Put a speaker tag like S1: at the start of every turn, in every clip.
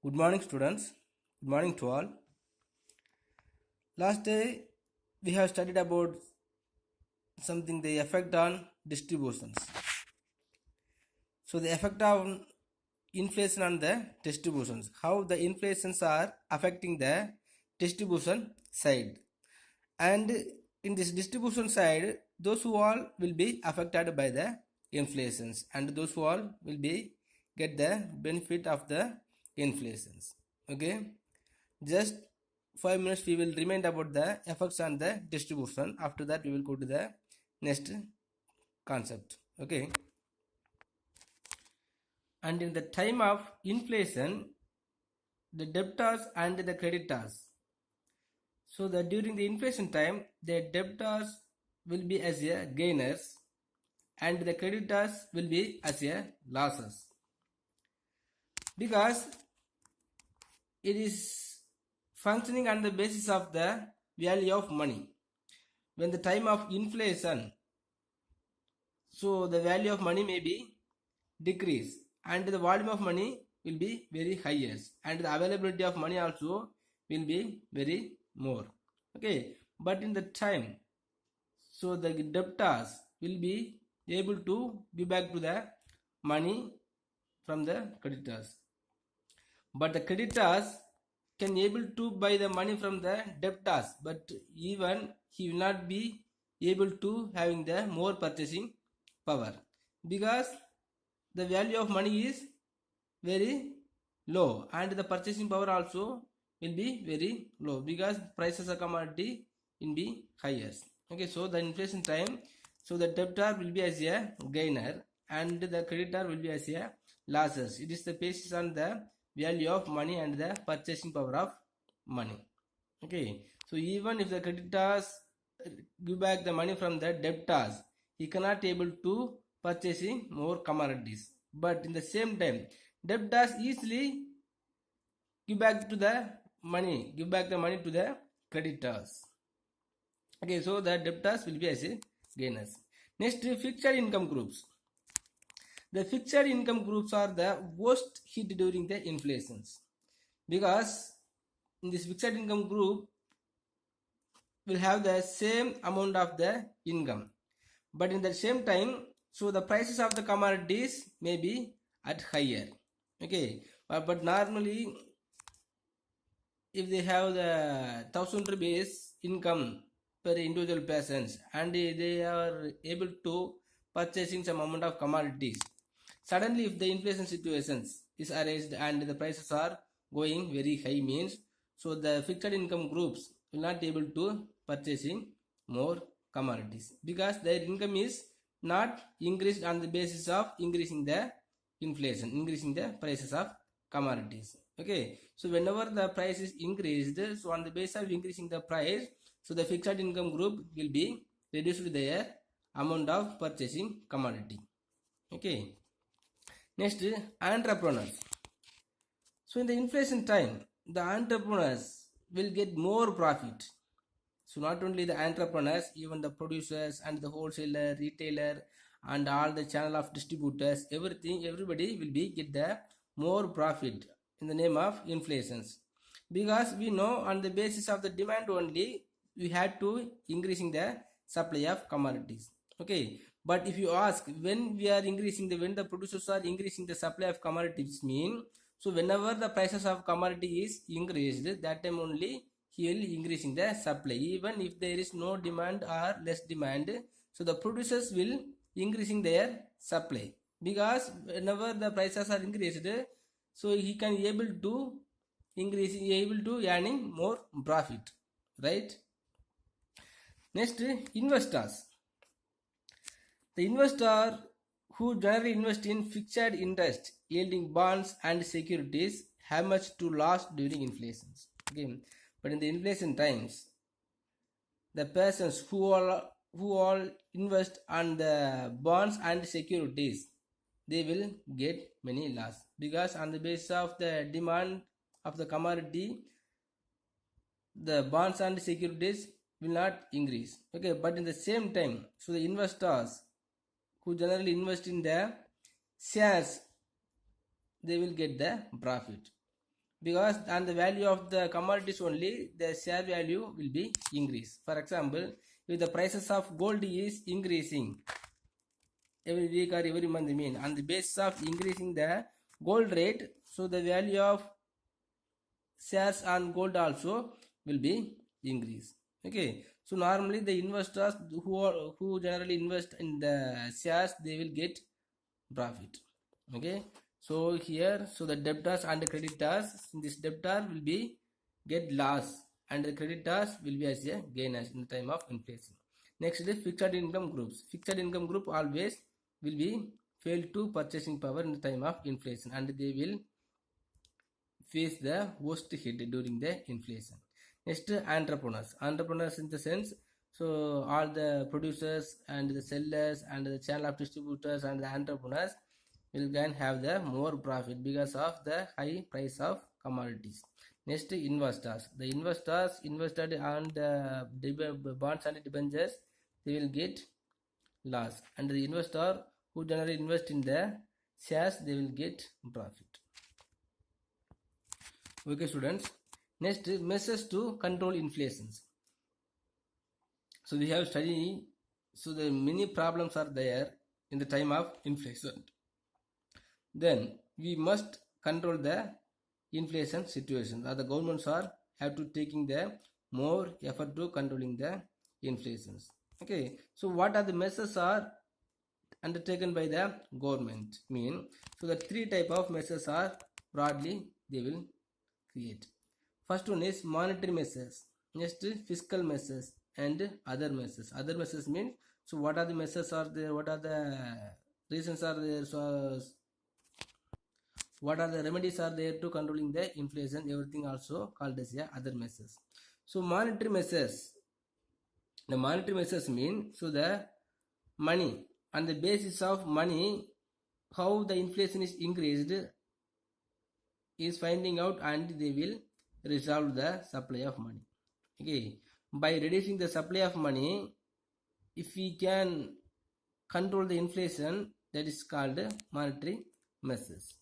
S1: Good morning, students. Good morning to all. Last day we have studied about something the effect on distributions. So the effect of inflation on the distributions, how the inflations are affecting the distribution side, and in this distribution side, those who all will be affected by the inflations, and those who all will be get the benefit of the inflations. Okay, just 5 minutes we will remind about the effects on the distribution. After that we will go to the next concept. Okay, and in the time of inflation, the debtors and the creditors, so that during the inflation time the debtors will be as a gainers and the creditors will be as a losses, because it is functioning on the basis of the value of money. When the time of inflation, so the value of money may be decrease and the volume of money will be very highest, and the availability of money also will be very more. Okay, but in the time, so the debtors will be able to give back to the money from the creditors, but the creditors can able to buy the money from the debtors, but even he will not be able to having the more purchasing power, because the value of money is very low and the purchasing power also will be very low, because prices of commodity will be higher. Okay, so the inflation time, so the debtor will be as a gainer and the creditor will be as a losses. It is the basis on the value of money and the purchasing power of money. Okay, so even if the creditors give back the money from the debtors, he cannot able to purchasing more commodities, but in the same time debtors easily give back the money to the creditors. Okay, so the debtors will be as a gainers. Next, fixed income groups. The fixed income groups are the worst hit during the inflations, because in this fixed income group will have the same amount of the income, but in the same time, so the prices of the commodities may be at higher. Okay, but normally if they have the 1000 rupees income per individual persons and they are able to purchasing some amount of commodities, suddenly if the inflation situations is arised and the prices are going very high, means so the fixed income groups will not able to purchasing more commodities, because their income is not increased on the basis of increasing the inflation, increasing the prices of commodities. Okay, so whenever the price is increased, so on the basis of increasing the price, so the fixed income group will be reduced their amount of purchasing commodity. Okay, next, entrepreneurs. So in the inflation time, the entrepreneurs will get more profit. So not only the entrepreneurs, even the producers and the wholesaler, retailer and all the channel of distributors, everybody will be get the more profit in the name of inflations, because we know on the basis of the demand only we had to increasing the supply of commodities. Okay, but if you ask when we are increasing when the producers are increasing the supply of commodities, mean so whenever the prices of commodity is increased, that time only he will increasing the supply. Even if there is no demand or less demand, so the producers will increasing their supply, because whenever the prices are increased, so he can able to earning more profit, right? Next, investors. The investor who generally invest in fixed interest yielding bonds and securities have much to lose during inflations. Okay, but in the inflation times, the persons who all invest on the bonds and securities, they will get many loss, because on the basis of the demand of the commodity, the bonds and securities will not increase. Okay, but in the same time, so the investors who generally invest in the shares, they will get the profit. because on the value of the commodities only the share value will be increased. For example, if the prices of gold is increasing every week or every month, on the basis of increasing the gold rate, so the value of shares on gold also will be increased. Okay, so normally the investors who generally invest in the shares, they will get profit. Okay, so here, so the debtors and the creditors, this debtor will be get loss and the creditors will be as a gainers in the time of inflation. Next is fixed income groups. Fixed income group always will be fail to purchasing power in the time of inflation, and they will face the worst hit during the inflation. Next, entrepreneurs. Entrepreneurs in the sense, so all the producers and the sellers and the channel of distributors and the entrepreneurs will can have the more profit because of the high price of commodities. Next, investors. The investors invested on the bonds and debentures, they will get loss, and the investor who generally invest in the shares, they will get profit. Okay, students. Next, measures to control inflations. So we have studied. So the many problems are there in the time of inflation. Then we must control the inflation situation. The governments are have to taking the more effort to controlling the inflations. Okay. So what are the measures are undertaken by the government? So the three type of measures are broadly they will create. First one is monetary measures. Next, fiscal measures and other measures. Other measures means, so what are the measures are there? What are the reasons are there? So what are the remedies are there to controlling the inflation? Everything also called as other measures. So monetary measures. The monetary measures mean, so the money, on the basis of money, how the inflation is increased is finding out, and they will resolve the supply of money. Okay, by reducing the supply of money, if we can control the inflation, that is called monetary measures.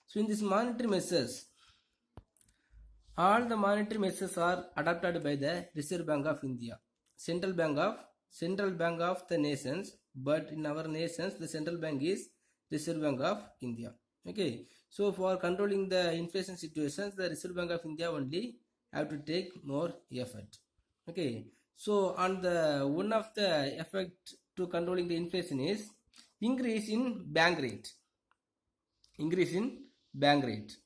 S1: So in this monetary measures, all the monetary measures are adopted by the Reserve Bank of India, central bank of the nations. But in our nations, the central bank is Reserve Bank of India. Okay, so for controlling the inflation situations, the Reserve Bank of India only have to take more effort. Okay, so on the one of the effect to controlling the inflation is increase in bank rate. Increase in bank rate.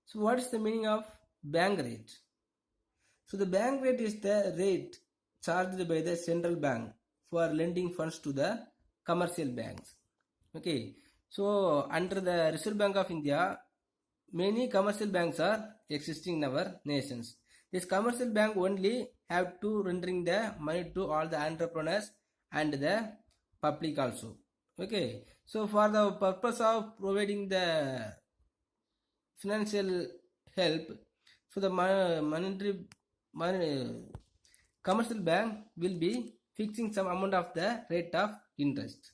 S1: So what is the meaning of bank rate? So the bank rate is the rate charged by the central bank for lending funds to the commercial banks. Okay, so under the Reserve Bank of India, many commercial banks are existing in our nations. This commercial bank only have to rendering the money to all the entrepreneurs and the public also. Okay, so for the purpose of providing the financial help, so the commercial bank will be fixing some amount of the rate of interest.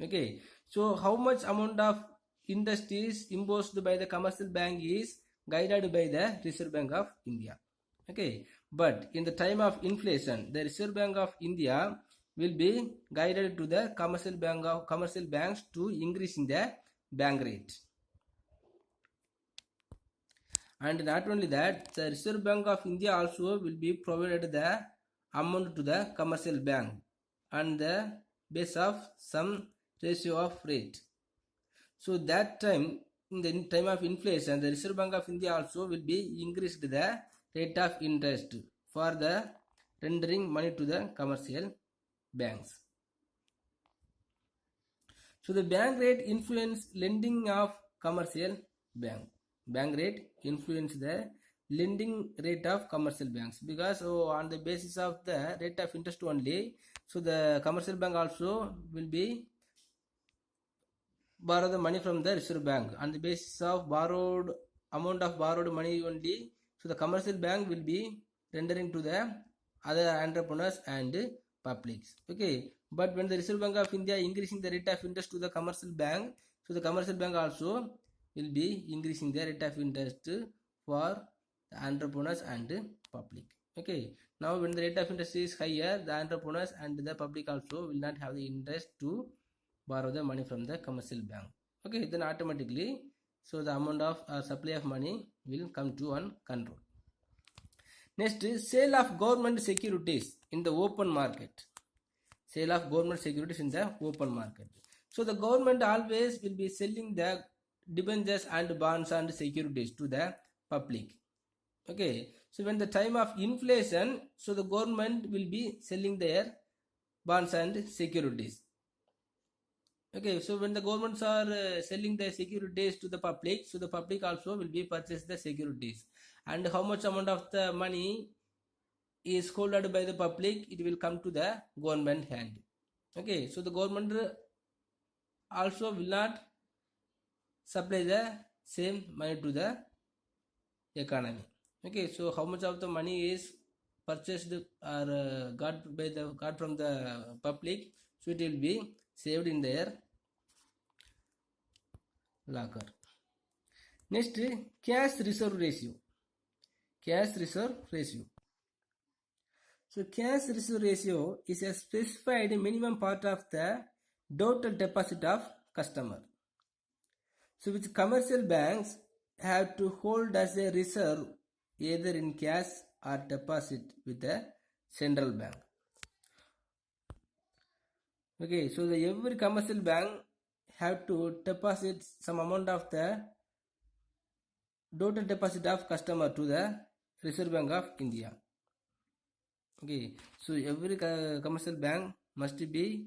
S1: Okay, so how much amount of interest is imposed by the commercial bank is guided by the Reserve Bank of India. Okay, but in the time of inflation, the Reserve Bank of India will be guided to the commercial banks to increase in the bank rate. And not only that, the Reserve Bank of India also will be provided the amount to the commercial bank on the base of some ratio of rate. So that time, in the time of inflation, the Reserve Bank of India also will be increased the rate of interest for the rendering money to the commercial banks. So the bank rate influence lending of commercial bank. Bank rate influence the lending rate of commercial banks, because on the basis of the rate of interest only, so the commercial bank also will be borrow the money from the Reserve Bank. On the basis of amount of borrowed money only, so the commercial bank will be rendering to the other entrepreneurs and publics. Okay, but when the Reserve Bank of India increasing the rate of interest to the commercial bank, so the commercial bank also will be increasing the rate of interest for the entrepreneurs and public. Okay, now when the rate of interest is higher, the entrepreneurs and the public also will not have the interest to borrow the money from the commercial bank. Okay, then automatically, so the amount of supply of money will come to one control. Next, sale of government securities in the open market. Sale of government securities in the open market. So the government always will be selling the debentures and bonds and securities to the public. Okay, so when the time of inflation, so the government will be selling their bonds and securities. Okay, so when the governments are selling the securities to the public, so the public also will be purchase the securities, and how much amount of the money is holded by the public, it will come to the government hand. Okay, so the government also will not supply the same money to the economy. Okay, so how much of the money is purchased or got from the public, so it will be saved in their locker. Next, cash reserve ratio. Cash reserve ratio. So cash reserve ratio is a specified minimum part of the total deposit of customer. So which commercial banks have to hold as a reserve either in cash or deposit with the central bank. Okay, so every commercial bank have to deposit some amount of the total deposit of customer to the Reserve Bank of India. Okay, so every commercial bank must be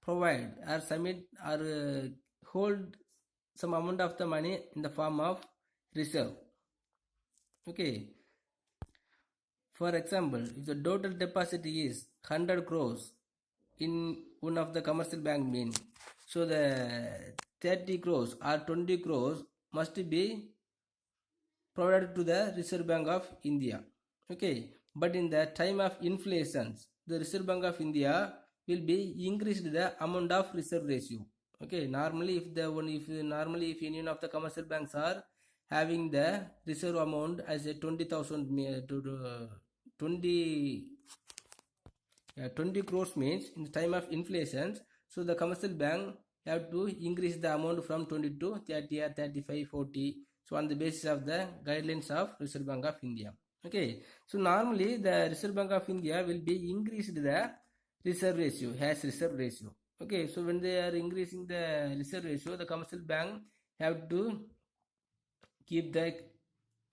S1: provide or submit or hold some amount of the money in the form of reserve. Okay, for example, if the total deposit is 100 crores in one of the commercial bank mean, so the 30 crores or 20 crores must be provided to the Reserve Bank of India. Okay, but in the time of inflation, the Reserve Bank of India will be increased the amount of reserve ratio. Okay, normally if any of the commercial banks are having the reserve amount as a 20,000 to 20 crores means in the time of inflation, so the commercial bank have to increase the amount from 20 to 30 or 35, 40. So on the basis of the guidelines of Reserve Bank of India. Okay, so normally the Reserve Bank of India will be increased the reserve ratio, has reserve ratio. Okay, so when they are increasing the reserve ratio, the commercial bank have to keep the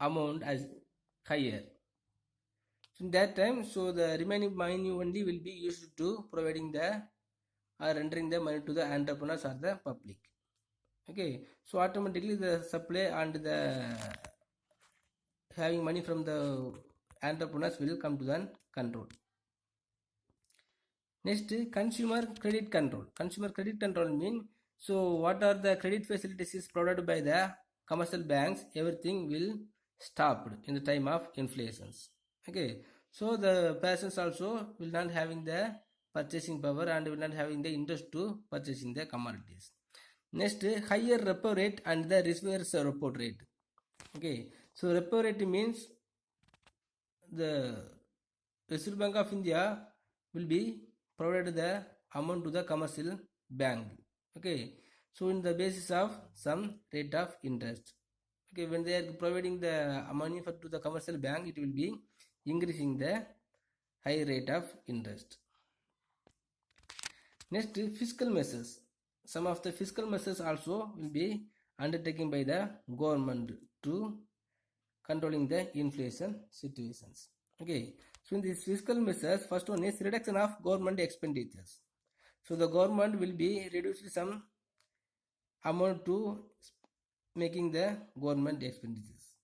S1: amount as higher. So in that time, so the remaining money only will be used to providing the or rendering the money to the entrepreneurs or the public. Okay, so automatically the supply and the having money from the entrepreneurs will come to the control. Next, consumer credit control. Consumer credit control mean, so what are the credit facilities is provided by the commercial banks, everything will stop in the time of inflations. Okay, so the persons also will not having the purchasing power and will not having the interest to purchasing the commodities. Next, higher repo rate and the reverse repo rate. Okay, so repo rate means the Reserve Bank of India will be provided the amount to the commercial bank. Okay, so in the basis of some rate of interest. Okay, when they are providing the money to the commercial bank, it will be increasing the high rate of interest. Next, fiscal measures. Some of the fiscal measures also will be undertaken by the government to controlling the inflation situations. Okay, so in these fiscal measures, first one is reduction of government expenditures. So the government will be reducing some amount to making the government expenditures.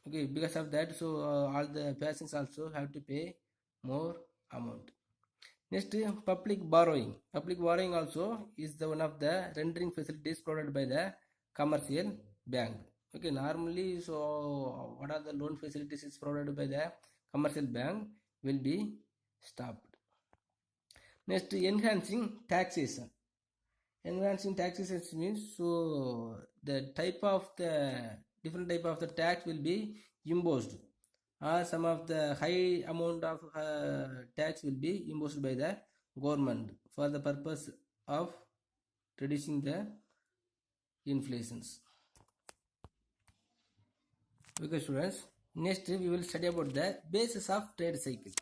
S1: Okay, because of that, so all the persons also have to pay more amount. Next, public borrowing. Public borrowing also is the one of the rendering facilities provided by the commercial bank. Okay, normally, so what are the loan facilities is provided by the commercial bank will be stopped. Next, enhancing taxation. Advancing taxation means so the different type of the tax will be imposed, or some of the high amount of tax will be imposed by the government for the purpose of reducing the inflations. Okay students, next we will study about the basis of trade cycle.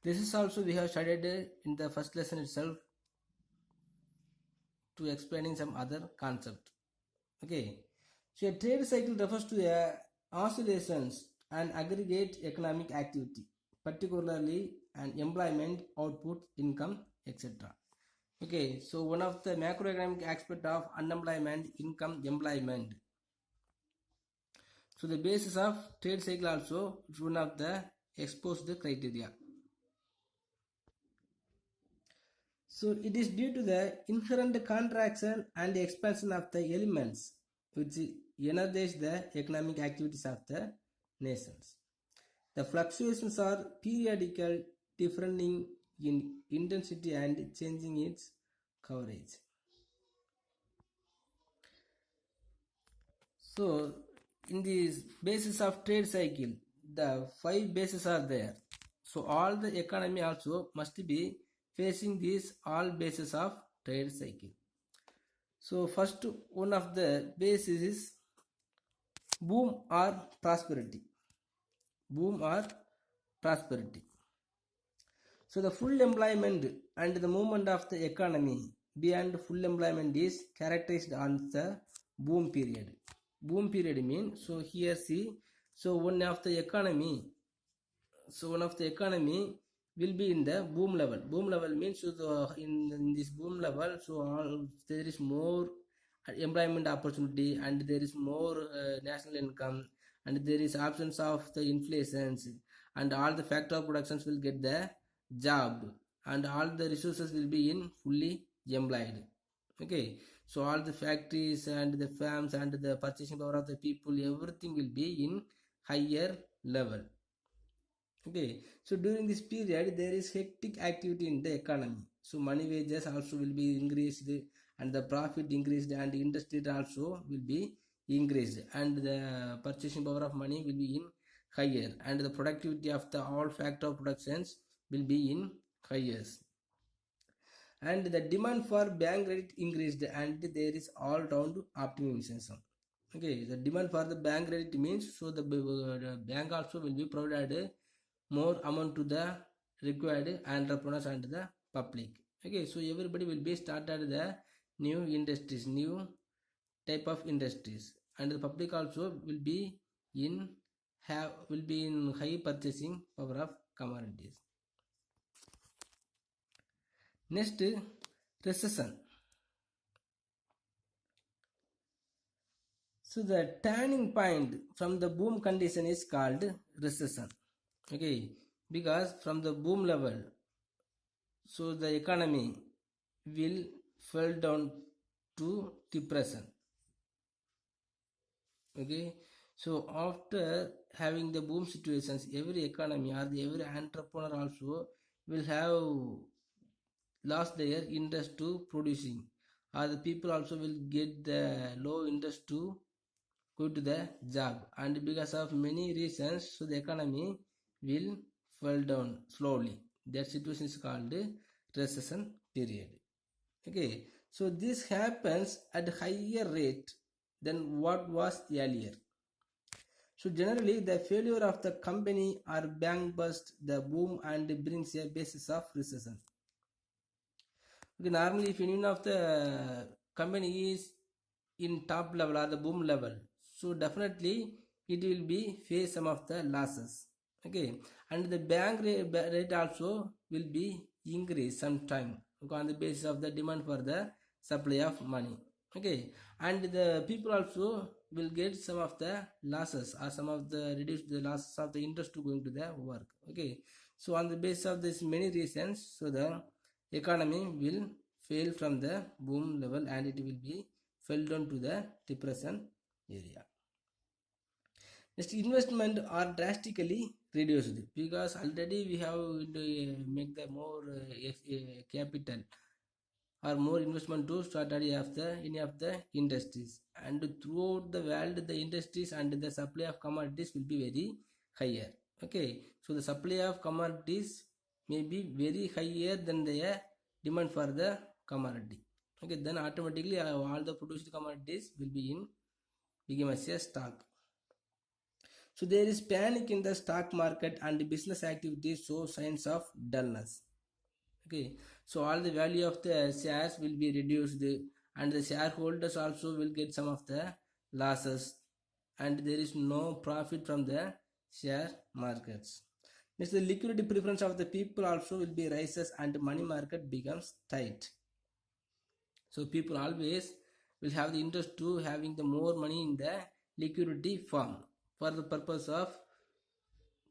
S1: This is also we have studied in the first lesson itself to explaining some other concept. Okay, so a trade cycle refers to a oscillations and aggregate economic activity, particularly an employment, output, income, etc. Okay, so one of the macroeconomic aspect of unemployment, income, employment. So the basis of trade cycle also is one of the exposed criteria. So it is due to the inherent contraction and expansion of the elements which energize the economic activities of the nations. The fluctuations are periodical, differing in intensity and changing its coverage. So in this basis of trade cycle, the 5 bases are there. So all the economy also must be facing these all bases of trade cycle. So first one of the bases is boom or prosperity. Boom or prosperity. So the full employment and the movement of the economy beyond full employment is characterized on the boom period. Boom period means, so here see, so one of the economy will be in the boom level. Boom level means so in this boom level, so there is more employment opportunity and there is more national income and there is absence of the inflations and all the factor of productions will get the job and all the resources will be in fully employed. Okay, so all the factories and the farms and the purchasing power of the people, everything will be in higher level. Okay, so during this period there is hectic activity in the economy, so money wages also will be increased and the profit increased and industry also will be increased and the purchasing power of money will be in higher and the productivity of the all factor of productions will be in higher and the demand for bank credit increased and there is all round optimism. Okay, the demand for the bank credit means so the bank also will be provided more amount to the required entrepreneurs and the public. Okay, so everybody will be started the new industries, new type of industries and the public also will be in high purchasing power of commodities. Next, recession. So the turning point from the boom condition is called recession. Okay, because from the boom level, so the economy will fall down to depression. Okay, so after having the boom situations, every economy or every entrepreneur also will have lost their interest to producing, or the people also will get the low interest to go to the job, and because of many reasons, so the economy will fall down slowly. That situation is called recession period. Okay, so this happens at higher rate than what was earlier. So generally the failure of the company or bank bust the boom and brings a basis of recession. Okay, normally if any of the company is in top level or the boom level, so definitely it will be face some of the losses. Okay, and the bank rate also will be increased sometime on the basis of the demand for the supply of money. Okay, and the people also will get some of the losses or some of the reduce the losses of the interest to going to the work. Okay, so on the basis of this many reasons, so the economy will fail from the boom level and it will be fell down to the depression area. Next, investment are drastically reduced because already we have to make the more capital or more investment to start any of the industries. And throughout the world, the industries and the supply of commodities will be very higher. Okay, so the supply of commodities may be very higher than the demand for the commodity. Okay, then automatically all the produced commodities will be in become as a stock. So there is panic in the stock market and business activities show signs of dullness. Okay, so all the value of the shares will be reduced, and the shareholders also will get some of the losses, and there is no profit from the share markets. Next, the liquidity preference of the people also will be rises and money market becomes tight. So people always will have the interest to having the more money in the liquidity form for the purpose of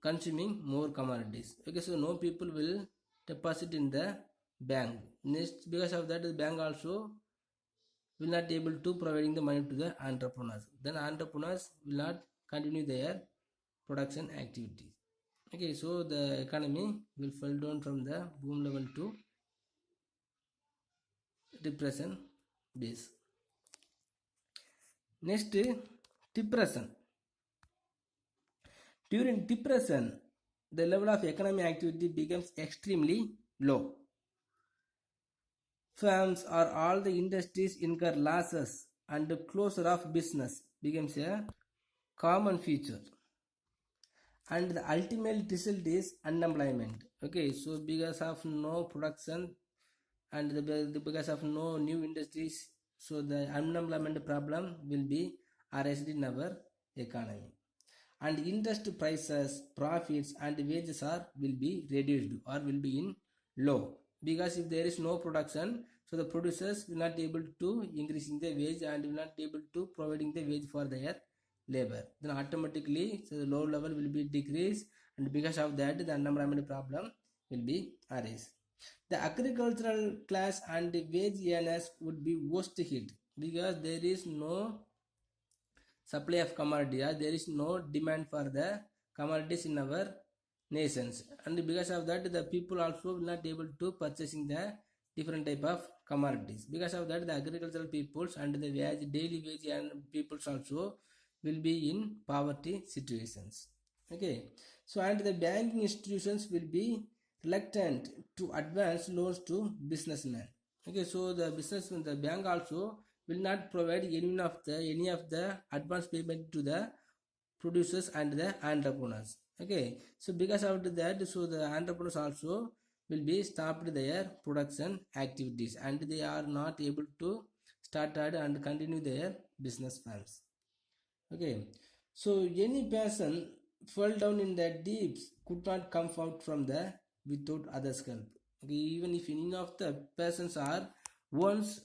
S1: consuming more commodities. Okay, so no people will deposit in the bank. Next, because of that, the bank also will not be able to providing the money to the entrepreneurs. Then entrepreneurs will not continue their production activities. Okay, so the economy will fall down from the boom level to depression base. Next, depression. During depression, the level of economic activity becomes extremely low. Firms or all the industries incur losses and the closure of business becomes a common feature. And the ultimate result is unemployment. Okay, so because of no production and because of no new industries, so the unemployment problem will be arised in our economy. And interest prices, profits and wages will be reduced or will be in low, because if there is no production, so the producers will not be able to increasing the wage and will not be able to providing the wage for their labor. Then automatically, so the low level will be decreased, and because of that, the unemployment problem will be arise. The agricultural class and the wage earners would be worst hit, because there is no supply of commodity, there is no demand for the commodities in our nations, and because of that, the people also will not be able to purchasing the different type of commodities. Because of that, the agricultural peoples and the daily wage and peoples also will be in poverty situations. Okay, so and the banking institutions will be reluctant to advance loans to businessmen. Okay, so the bank also will not provide any of the advance payment to the producers and the entrepreneurs. Okay, so because of that, so the entrepreneurs also will be stopped their production activities, and they are not able to start and continue their business plans. Okay, so any person fell down in the deeps could not come out from the without others' help. Okay, even if any of the persons are once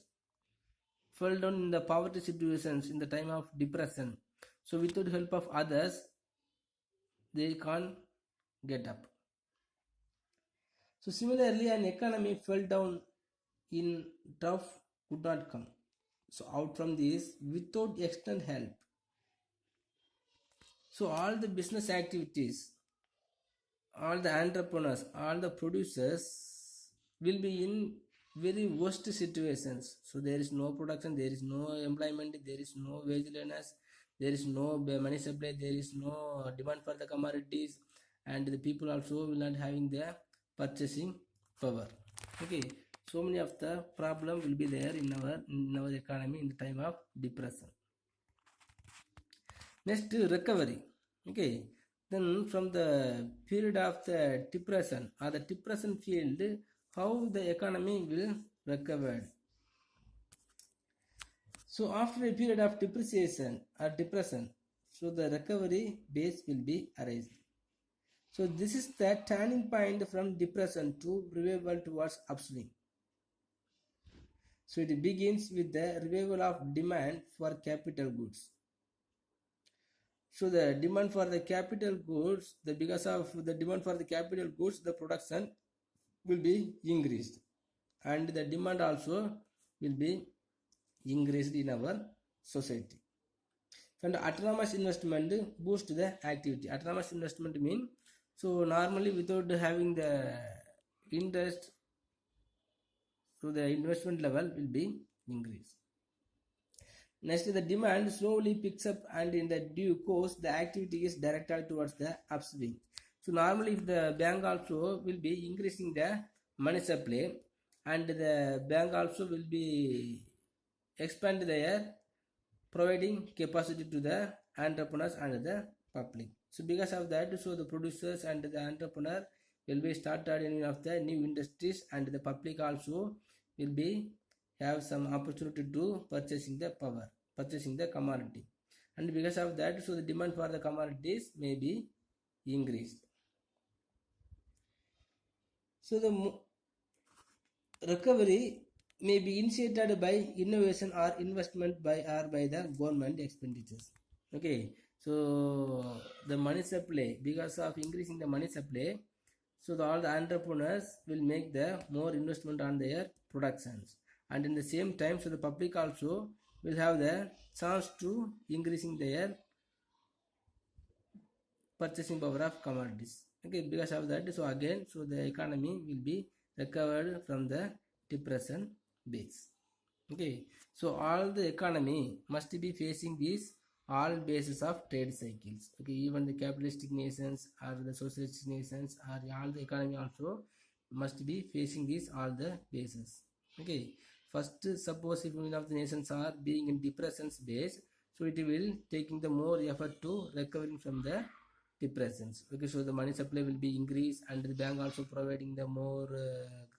S1: fell down in the poverty situations in the time of depression, so without help of others, they can't get up. So similarly, an economy fell down in tough could not come. So out from this without external help. So all the business activities, all the entrepreneurs, all the producers will be in very worst situations. So there is no production, there is no employment, there is no wage earners, there is no money supply, there is no demand for the commodities, and the people also will not having their purchasing power. Okay, so many of the problem will be there in our economy in the time of depression. Next, recovery. Okay, then from the period of the depression or the depression field, how the economy will recover. So after a period of depreciation or depression, so the recovery base will be arised. So this is the turning point from depression to revival towards upswing. So it begins with the revival of demand for capital goods. So the demand for the capital goods, because of the demand for the capital goods, the production will be increased, and the demand also will be increased in our society. And autonomous investment boost the activity. Autonomous investment mean, so normally without having the interest So the investment level will be increased. Next, the demand slowly picks up, and in the due course, the activity is directed towards the upswing. So normally, if the bank also will be increasing the money supply, and the bank also will be expand their providing capacity to the entrepreneurs and the public. So because of that, so the producers and the entrepreneur will be started any of the new industries, and the public also will be have some opportunity to purchasing the commodity, and because of that, so the demand for the commodities may be increased. So the recovery may be initiated by innovation or investment by the government expenditures. Okay, so the money supply, because of increasing the money supply, so all the entrepreneurs will make the more investment on their productions, and in the same time, so the public also will have the chance to increasing their purchasing power of commodities. Okay, because of that, so again, so the economy will be recovered from the depression base. Okay, so all the economy must be facing these all bases of trade cycles. Okay, even the capitalistic nations or the socialistic nations or all the economy also must be facing these all the bases. Okay, first, suppose if one of the nations are being in depression base, so it will taking the more effort to recovering from the depressions. Okay, so the money supply will be increased, and the bank also providing the more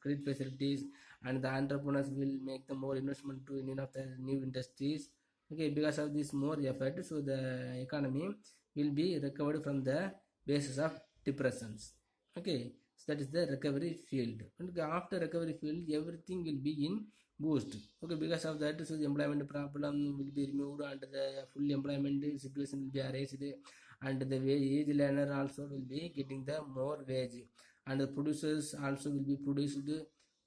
S1: credit facilities, and the entrepreneurs will make the more investment to any of the new industries. Okay, because of this more effort, so the economy will be recovered from the basis of depressions. Okay, so that is the recovery field, and after recovery field, everything will be in boost. Okay, because of that, so the employment problem will be removed, and the full employment situation will be erased, and the wage learner also will be getting the more wage, and the producers also will be produced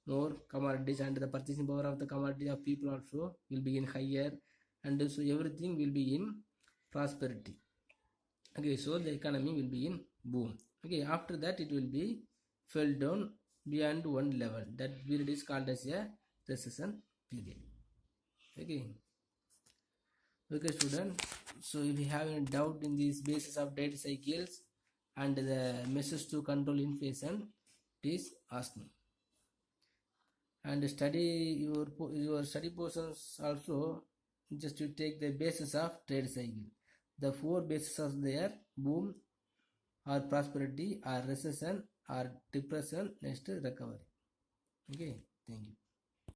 S1: more commodities, and the purchasing power of the commodity of people also will be in higher, and so everything will be in prosperity. Okay, so the economy will be in boom. Okay, after that it will be fell down beyond one level. That period is called as a recession period. Okay. Okay, student, so if you have any doubt in these basis of data cycles and the measures to control inflation, please ask me. And study your study portions also, just to take the basis of trade cycle. The four bases are there: boom or prosperity or recession or depression, next recovery. Okay, thank you.